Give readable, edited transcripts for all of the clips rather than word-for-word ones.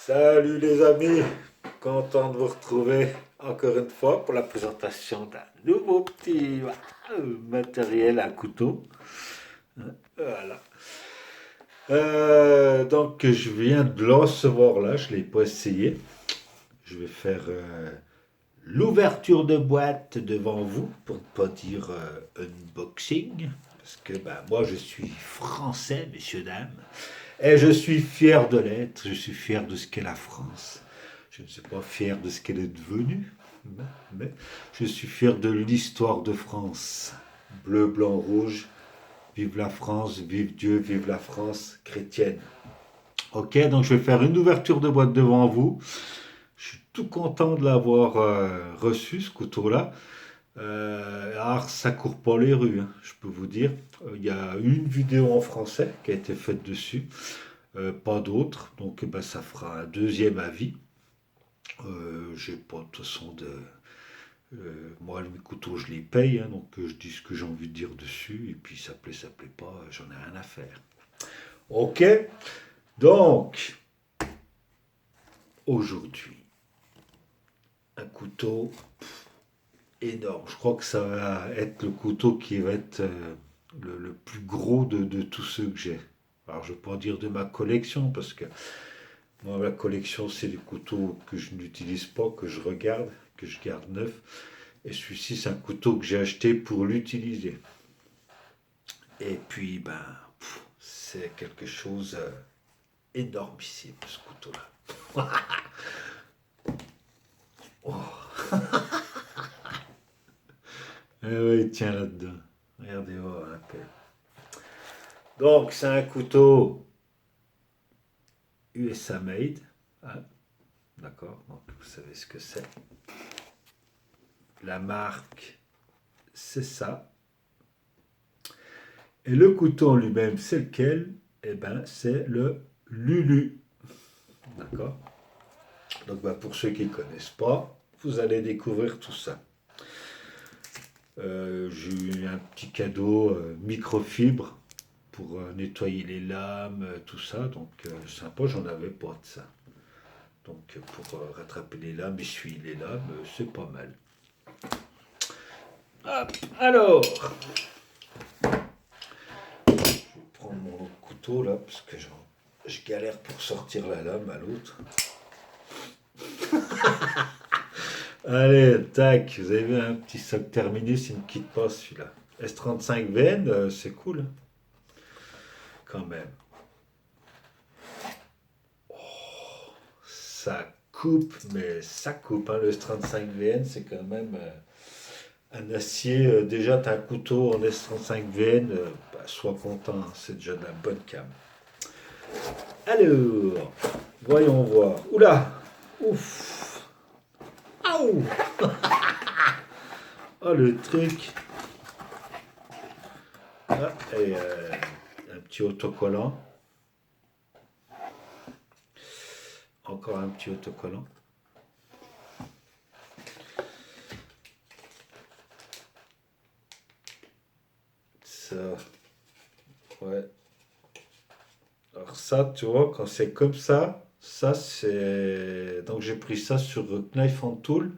Salut les amis, content de vous retrouver encore une fois pour la présentation d'un nouveau petit matériel à couteau. Voilà. Donc je viens de le recevoir là, je ne l'ai pas essayé. Je vais faire l'ouverture de boîte devant vous, pour ne pas dire unboxing. Parce que moi je suis français, messieurs, dames. Et je suis fier de l'être, je suis fier de ce qu'est la France. Je ne suis pas fier de ce qu'elle est devenue, mais je suis fier de l'histoire de France. Bleu, blanc, rouge, vive la France, vive Dieu, vive la France chrétienne. Ok, donc je vais faire une ouverture de boîte devant vous. Je suis tout content de l'avoir reçu, ce couteau-là. Alors, ça court pas les rues, hein, je peux vous dire. Il y a une vidéo en français qui a été faite dessus. Pas d'autres, donc ça fera un deuxième avis. J'ai pas de toute façon de. Moi, mes couteaux, je les paye, hein, donc je dis ce que j'ai envie de dire dessus, et puis ça plaît pas, j'en ai rien à faire. Ok, donc aujourd'hui, un couteau énorme. Je crois que ça va être le couteau qui va être le plus gros de tous ceux que j'ai. Alors, je ne vais pas dire de ma collection, parce que moi, ma collection, c'est des couteaux que je n'utilise pas, que je regarde, que je garde neuf. Et celui-ci, c'est un couteau que j'ai acheté pour l'utiliser. Et puis, c'est quelque chose énormissime, ce couteau-là. Oh. Eh oui, il tient là-dedans. Regardez voir un peu. Donc, c'est un couteau USA made. Hein, d'accord, donc vous savez ce que c'est. La marque, c'est ça. Et le couteau en lui-même, c'est lequel? Eh bien, c'est le Lulu. D'accord. Donc, pour ceux qui ne connaissent pas, vous allez découvrir tout ça. J'ai eu un petit cadeau microfibre pour nettoyer les lames, tout ça. Donc, sympa, j'en avais pas de ça. Donc, pour rattraper les lames, essuyer les lames, c'est pas mal. Hop, alors, je vais prendre mon autre couteau là, parce que je galère pour sortir la lame à l'autre. Allez, tac, vous avez vu un petit soc terminé, c'est une quitte pas celui-là. S35VN, c'est cool, hein, quand même. Ça coupe, mais ça coupe, hein, le S35VN, c'est quand même un acier. Déjà, tu as un couteau en S35VN, sois content, hein, c'est déjà de la bonne cam. Alors, voyons voir. Oula, ouf, aouh, oh le truc. Ah, et un petit autocollant. Encore un petit autocollant. Ça, ouais. Alors ça, tu vois, quand c'est comme ça c'est. Donc j'ai pris ça sur Knife and Tool.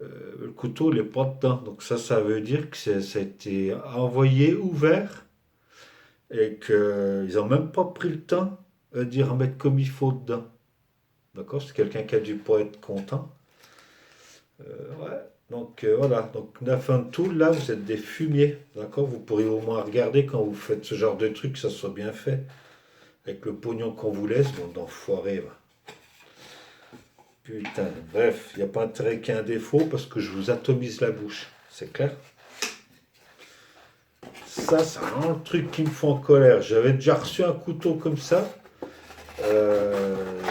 Le couteau, il n'est pas dedans. Donc ça veut dire que ça a été envoyé ouvert et qu'ils n'ont même pas pris le temps d'y remettre comme il faut dedans. D'accord? C'est quelqu'un qui a dû pas être content. Ouais. Donc voilà. Donc Knife and Tool, là, vous êtes des fumiers. D'accord? Vous pourriez au moins regarder quand vous faites ce genre de truc, que ça soit bien fait. Avec le pognon qu'on vous laisse, bon, d'enfoiré, va. Putain, bref, il n'y a pas intérêt qu'il y ait un défaut parce que je vous atomise la bouche. C'est clair? Ça, c'est vraiment le truc qui me fout en colère. J'avais déjà reçu un couteau comme ça.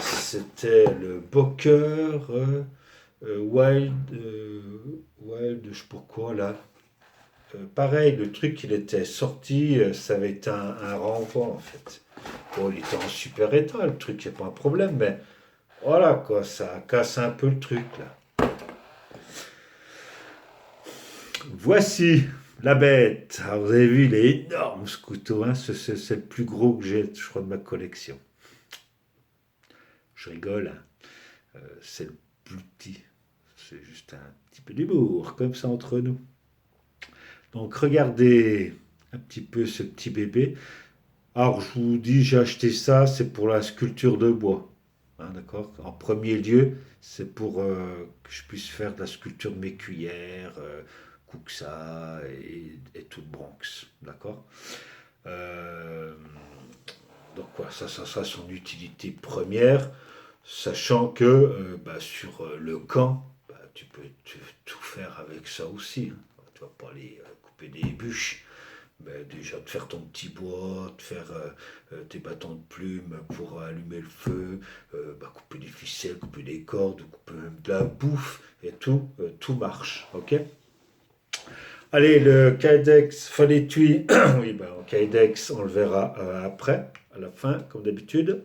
C'était le Boker Wild, je sais pas quoi là. Pareil, le truc, il était sorti, ça avait été un renvoi en fait. Bon, il était en super état, le truc, il n'y a pas un problème, mais voilà quoi, ça casse un peu le truc là. Voici la bête. Alors, vous avez vu, il est énorme ce couteau, hein. C'est le plus gros que j'ai, je crois, de ma collection. je rigole, hein. C'est le plus petit. C'est juste un petit peu d'humour, comme ça entre nous. Donc regardez un petit peu ce petit bébé. Alors je vous dis, j'ai acheté ça, c'est pour la sculpture de bois. Hein, d'accord? En premier lieu, c'est pour que je puisse faire de la sculpture de mes cuillères, Kuxa et tout le Bronx. D'accord? Euh, donc voilà, ça sera son utilité première, sachant que bah, sur le camp, bah, tu peux tout faire avec ça aussi. Hein. Tu vas pas aller couper des bûches. Ben, déjà de faire ton petit bois, de faire tes bâtons de plumes pour allumer le feu, bah, couper des ficelles, couper des cordes, couper même de la bouffe, et tout marche, ok? Allez, le kydex, enfin l'étui, oui, ben, en kydex, on le verra après, à la fin, comme d'habitude.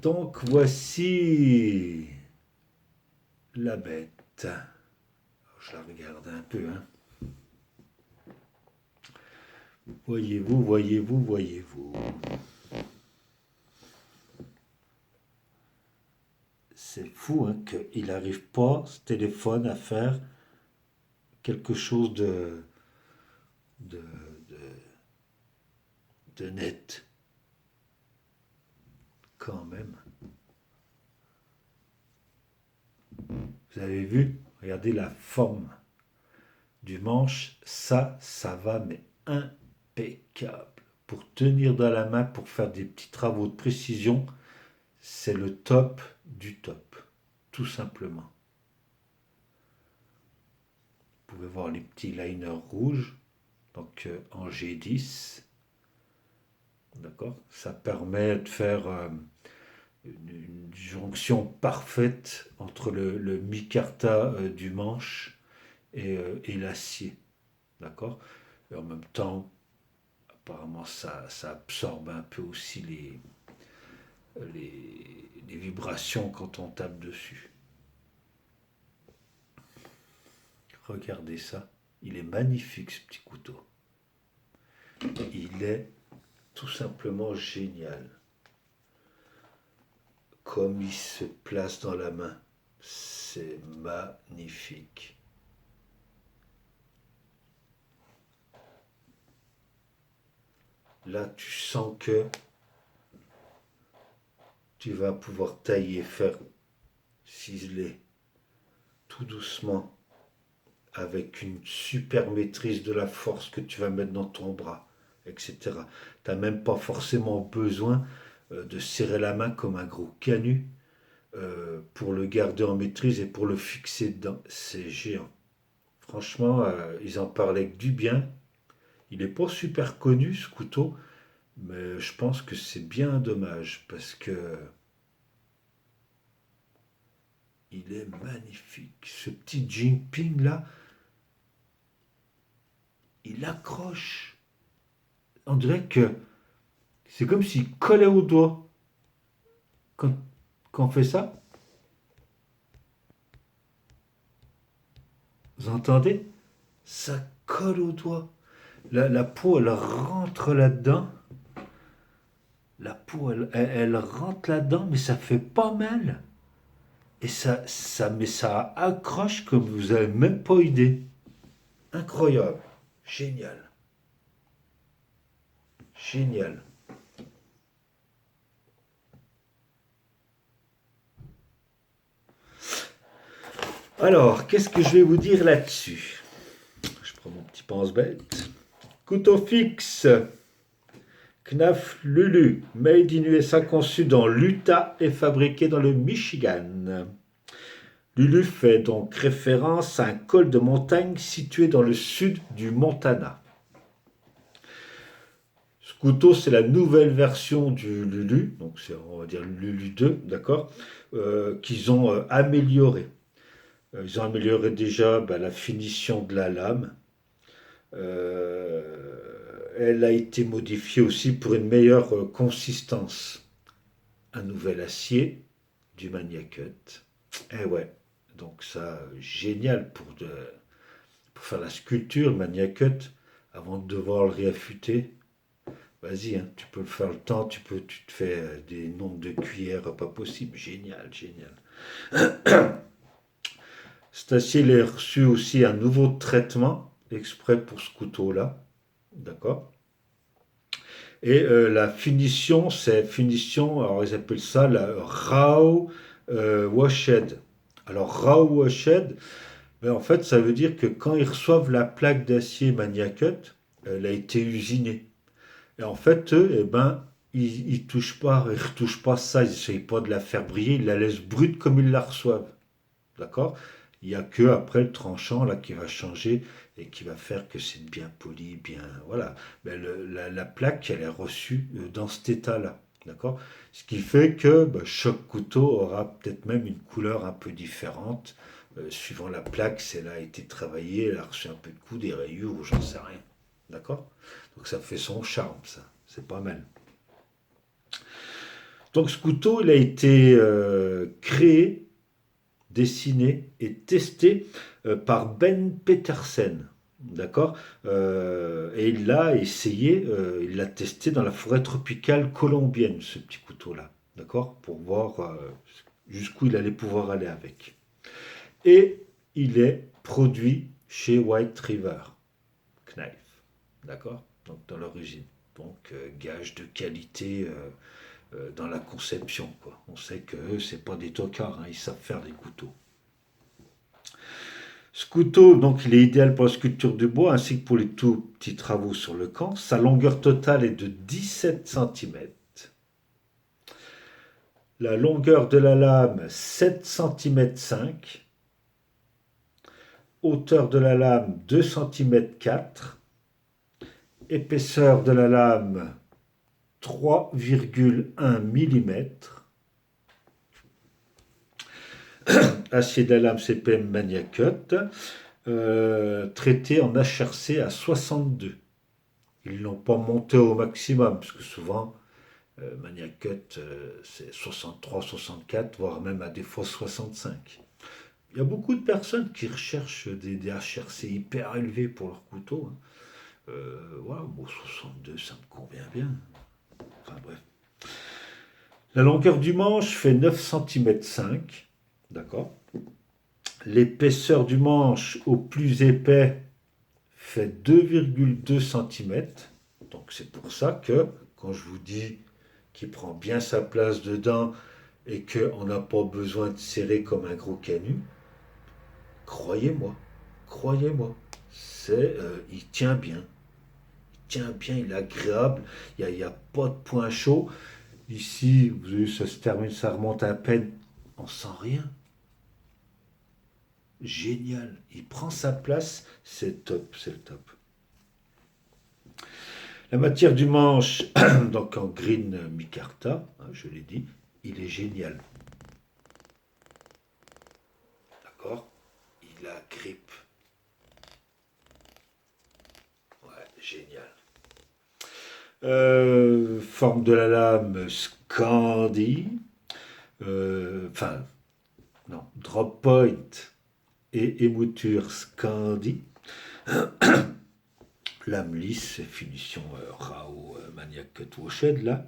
Donc voici la bête. Je la regarde un peu, hein. Voyez-vous, voyez-vous, voyez-vous. C'est fou hein, qu'il n'arrive pas, ce téléphone, à faire quelque chose de, de net, quand même. Vous avez vu? Regardez la forme du manche. Ça va, mais impeccable. Pour tenir dans la main, pour faire des petits travaux de précision, c'est le top du top. Tout simplement. Vous pouvez voir les petits liners rouges, donc en G10. D'accord? Ça permet de faire une jonction parfaite entre le micarta du manche et l'acier. D'accord? Et en même temps, apparemment, ça absorbe un peu aussi les vibrations quand on tape dessus. Regardez ça. Il est magnifique ce petit couteau. Il est tout simplement génial. Comme il se place dans la main. C'est magnifique. Là, tu sens que tu vas pouvoir tailler, faire ciseler tout doucement avec une super maîtrise de la force que tu vas mettre dans ton bras, etc. Tu n'as même pas forcément besoin de serrer la main comme un gros canut pour le garder en maîtrise et pour le fixer dedans. C'est géant. Franchement, ils en parlaient avec du bien. Il n'est pas super connu ce couteau, mais je pense que c'est bien dommage parce que il est magnifique. Ce petit Jinping là, il accroche. On dirait que c'est comme s'il collait au doigt. Quand on fait ça, vous entendez? Ça colle au doigt. La peau, elle rentre là-dedans. La peau, elle rentre là-dedans, mais ça fait pas mal. Et mais ça accroche comme vous avez même pas idée. Incroyable. Génial. Génial. Alors, qu'est-ce que je vais vous dire là-dessus? Je prends mon petit pense-bête. Couteau fixe. Knaf Lulu, made in USA, conçu dans l'Utah et fabriqué dans le Michigan. Lulu fait donc référence à un col de montagne situé dans le sud du Montana. Ce couteau, c'est la nouvelle version du Lulu, donc c'est, on va dire Lulu 2, d'accord, qu'ils ont amélioré. Ils ont amélioré déjà la finition de la lame. Elle a été modifiée aussi pour une meilleure consistance. Un nouvel acier, du Maniacut. Et ouais, donc ça, génial pour faire la sculpture, le Maniacut, avant de devoir le réaffûter. Vas-y, hein, tu peux le faire le temps, tu te fais des nombres de cuillères pas possible. Génial, génial. Cet acier, il a reçu aussi un nouveau traitement exprès pour ce couteau-là. D'accord. Et la finition, c'est finition, alors ils appellent ça la raw washed. Alors raw washed, ben, en fait, ça veut dire que quand ils reçoivent la plaque d'acier Maniacut, elle a été usinée. Et en fait, eux, eh ben, ils touchent pas, ils retouchent pas ça, ils essayent pas de la faire briller, ils la laissent brute comme ils la reçoivent. D'accord. Il n'y a que après le tranchant là qui va changer et qui va faire que c'est bien poli, bien. Voilà. Ben, la plaque, elle est reçue dans cet état-là. D'accord. Ce qui fait que ben, chaque couteau aura peut-être même une couleur un peu différente. Suivant la plaque, si elle a été travaillée, elle a reçu un peu de coups, des rayures ou j'en sais rien. D'accord. Donc ça fait son charme, ça. C'est pas mal. Donc ce couteau, il a été créé, dessiné et testé par Ben Petersen. D'accord. Et il l'a essayé, il l'a testé dans la forêt tropicale colombienne, ce petit couteau-là. D'accord. Pour voir jusqu'où il allait pouvoir aller avec. Et il est produit chez White River Knife. D'accord. Donc dans l'origine. Donc gage de qualité dans la conception, quoi. On sait que eux, c'est pas des tocards, hein, ils savent faire des couteaux. Ce couteau, donc, il est idéal pour la sculpture du bois ainsi que pour les tout petits travaux sur le camp. Sa longueur totale est de 17 centimètres. La longueur de la lame, 7 centimètres 5. Hauteur de la lame, 2 centimètres 4. Épaisseur de la lame, 3,1 millimètres. Acier de la lame CPM Maniacut, traité en HRC à 62. Ils ne l'ont pas monté au maximum, parce que souvent, Maniacut, c'est 63, 64, voire même à des fois 65. Il y a beaucoup de personnes qui recherchent des HRC hyper élevés pour leur couteau. Hein. Voilà, bon, 62, ça me convient bien. Enfin bref. La longueur du manche fait 9 centimètres 5. D'accord. L'épaisseur du manche au plus épais fait 2,2 centimètres. Donc c'est pour ça que quand je vous dis qu'il prend bien sa place dedans et qu'on n'a pas besoin de serrer comme un gros canut, croyez-moi, croyez-moi, il tient bien. Il tient bien, il est agréable, il n'y a pas de point chaud. Ici, vous avez vu, ça se termine, ça remonte à peine, on sent rien. Génial, il prend sa place, c'est top, c'est le top. La matière du manche, donc en green micarta, hein, je l'ai dit, il est génial. D'accord. Il a grippe. Ouais, génial. Forme de la lame Scandi. Enfin, non, drop point et émouture Scandi. Lame lisse, finition Rao Maniac Cut Washed là.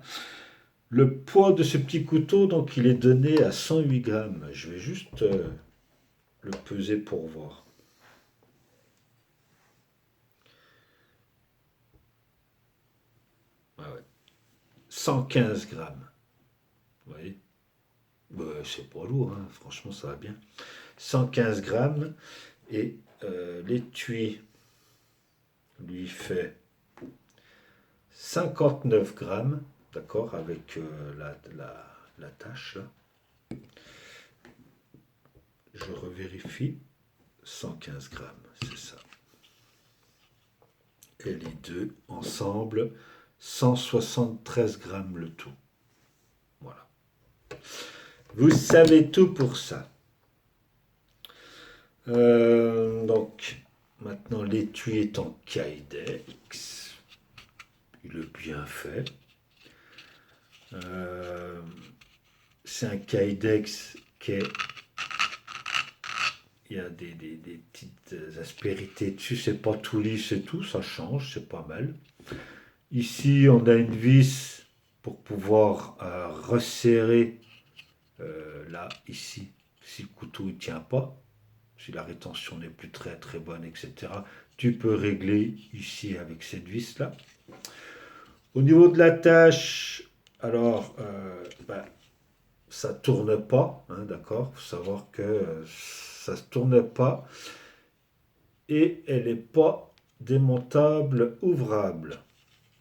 Le poids de ce petit couteau, donc il est donné à 108 grammes. Je vais juste le peser pour voir. Ah ouais. 115 grammes. Vous voyez. C'est pas lourd, hein. Franchement ça va bien. 115 grammes et l'étui lui fait 59 grammes, d'accord, avec la tâche là. Je revérifie, 115 grammes, c'est ça. Et les deux ensemble, 173 grammes le tout. Voilà. Vous savez tout pour ça. Donc, maintenant l'étui est en Kydex. Il est bien fait. C'est un Kydex qui est. Il y a des petites aspérités dessus, c'est pas tout lisse et tout, ça change, c'est pas mal. Ici, on a une vis pour pouvoir resserrer là, ici, si le couteau ne tient pas, si la rétention n'est plus très très bonne, etc. Tu peux régler ici avec cette vis là. Au niveau de la tâche, alors ça tourne pas, hein, d'accord. Il faut savoir que ça ne tourne pas et elle n'est pas démontable ouvrable.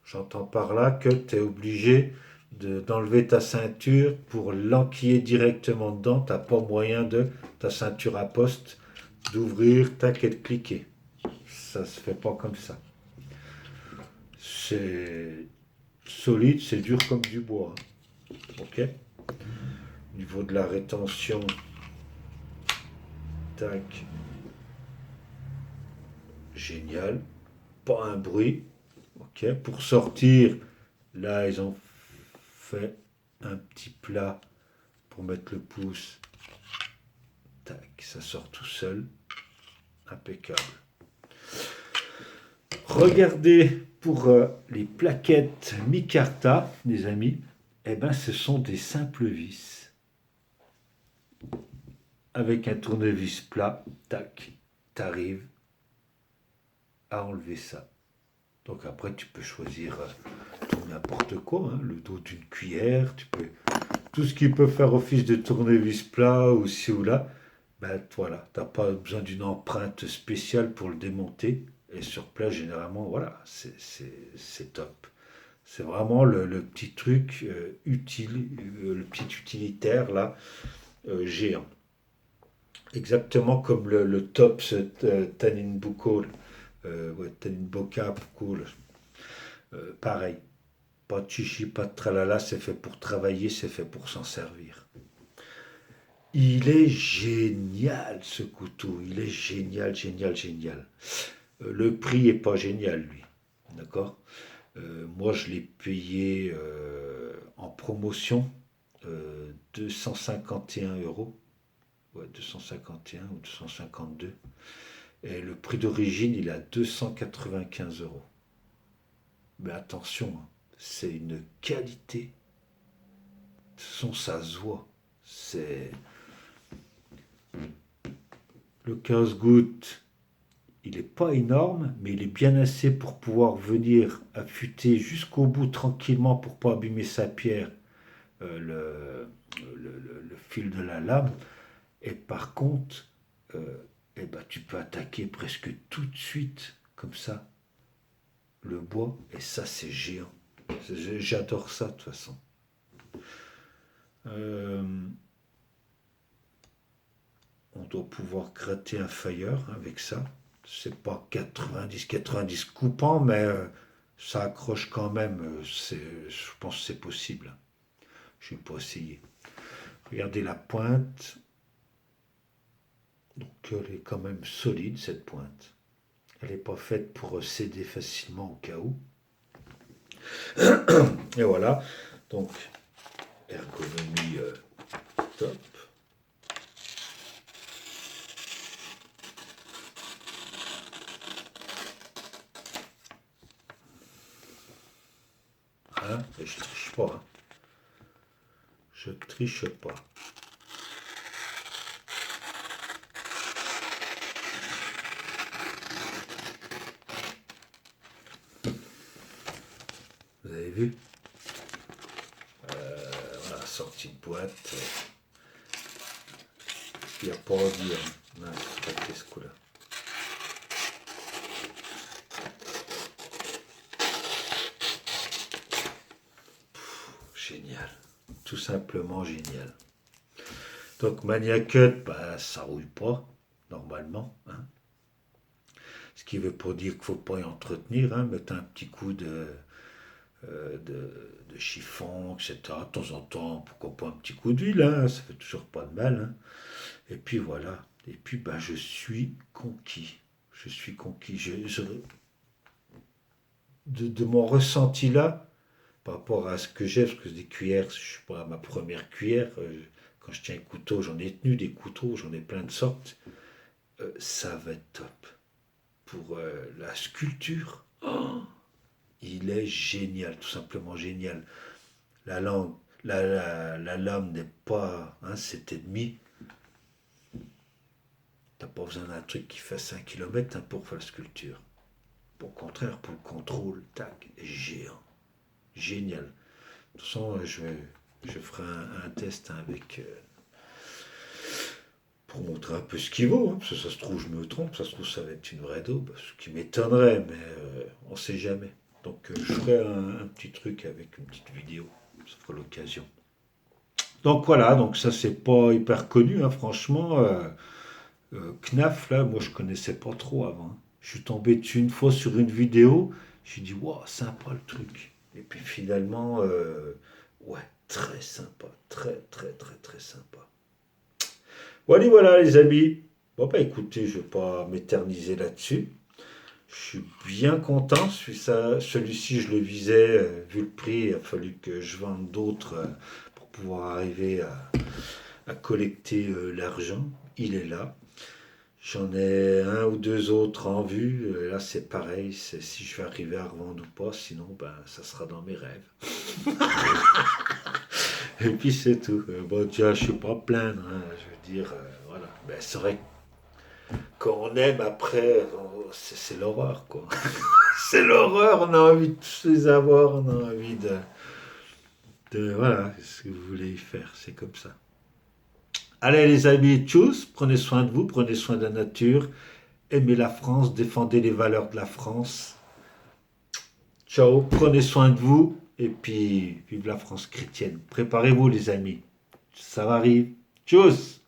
J'entends par là que tu es obligé d'enlever ta ceinture pour l'enquiller directement dedans. Tu n'as pas moyen de ta ceinture à poste d'ouvrir, tac et de cliquer. Ça se fait pas comme ça. C'est solide, c'est dur comme du bois, hein. Ok. Au niveau de la rétention, tac, génial. Pas un bruit. Ok. Pour sortir, là ils ont fait un petit plat pour mettre le pouce. Tac, ça sort tout seul. Impeccable. Regardez pour les plaquettes micarta, les amis. Eh ben, ce sont des simples vis. Avec un tournevis plat, tac, t'arrives à enlever ça. Donc après, tu peux choisir n'importe quoi, hein, le dos d'une cuillère, tu peux tout ce qui peut faire office de tournevis plat ou ci ou là. Ben voilà, t'as pas besoin d'une empreinte spéciale pour le démonter. Et sur place, généralement, voilà, c'est top. C'est vraiment le petit truc utile, le petit utilitaire là, géant. Exactement comme le Tops Taninbuko, ouais, Taninboka cool. Pareil, pas de chichi, pas de tralala, c'est fait pour travailler, c'est fait pour s'en servir. Il est génial ce couteau, il est génial, génial, génial. Le prix est pas génial lui, d'accord. Moi je l'ai payé en promotion 251 euros, ouais, 251 ou 252. Et le prix d'origine, il est à 295 euros. Mais attention, hein, c'est une qualité. Son ça se voit. C'est le 15 gouttes. Il n'est pas énorme, mais il est bien assez pour pouvoir venir affûter jusqu'au bout tranquillement pour pas abîmer sa pierre, le fil de la lame. Et par contre, euh, eh ben, tu peux attaquer presque tout de suite, comme ça, le bois. Et ça, c'est géant. J'adore ça, de toute façon. Euh, on doit pouvoir gratter un failleur avec ça. C'est pas 90 coupant, mais ça accroche quand même. Je pense que c'est possible. Je vais pas essayer. Regardez la pointe. Donc elle est quand même solide cette pointe. Elle n'est pas faite pour céder facilement au cas où. Et voilà. Donc ergonomie top. Hein, et je triche pas. Hein. Je triche pas. Vous avez vu? Voilà, sortie de boîte. Il n'y a pas à dire. Non, c'est pas ce coup-là. Génial. Tout simplement génial. Donc Mania Cut, bah, ça rouille pas, normalement. Hein. Ce qui veut pas dire qu'il faut pas y entretenir, hein, mettre un petit coup de chiffon, etc. De temps en temps, pourquoi pas un petit coup d'huile, hein, ça fait toujours pas de mal. Hein. Et puis voilà. Et puis bah, je suis conquis. Je suis conquis. De mon ressenti là, par rapport à ce que j'ai, parce que des cuillères, je suis pas à ma première cuillère. Quand je tiens un couteau, j'en ai tenu des couteaux, j'en ai plein de sortes. Ça va être top. Pour la sculpture, oh, Il est génial, tout simplement génial. La langue, la lame n'est pas cet ennemi. T'as pas besoin d'un truc qui fait 5 km pour faire la sculpture. Au contraire, pour le contrôle, tac, géant. Génial. De toute façon, je ferai un test avec pour montrer un peu ce qu'il vaut. Parce que ça se trouve, je me trompe. Ça se trouve, ça va être une vraie daube. Ce qui m'étonnerait, mais on ne sait jamais. Donc, je ferai un petit truc avec une petite vidéo. Ça fera l'occasion. Donc voilà, donc ça c'est pas hyper connu, franchement. Knaf, là, moi je connaissais pas trop avant. Je suis tombé dessus une fois sur une vidéo, j'ai dit, waouh, sympa le truc. Et puis finalement, ouais, très sympa, très très très très sympa. Voilà, voilà les amis. Bon bah écoutez, je vais pas m'éterniser là-dessus. Je suis bien content, celui-ci je le visais, vu le prix, il a fallu que je vende d'autres pour pouvoir arriver à collecter l'argent. Il est là. J'en ai un ou deux autres en vue. Là, c'est pareil. C'est si je vais arriver à revendre ou pas. Sinon, ben, ça sera dans mes rêves. Et puis, c'est tout. Bon, déjà, je ne suis pas à plaindre. Je veux dire, voilà. Ben, c'est vrai que quand on aime après, c'est l'horreur, quoi. C'est l'horreur. On a envie de tous les avoir. On a envie voilà, ce que vous voulez y faire. C'est comme ça. Allez, les amis, tchuss. Prenez soin de vous. Prenez soin de la nature. Aimez la France, défendez les valeurs de la France. Ciao, prenez soin de vous et puis vive la France chrétienne. Préparez-vous les amis, ça arrive. Tchuss.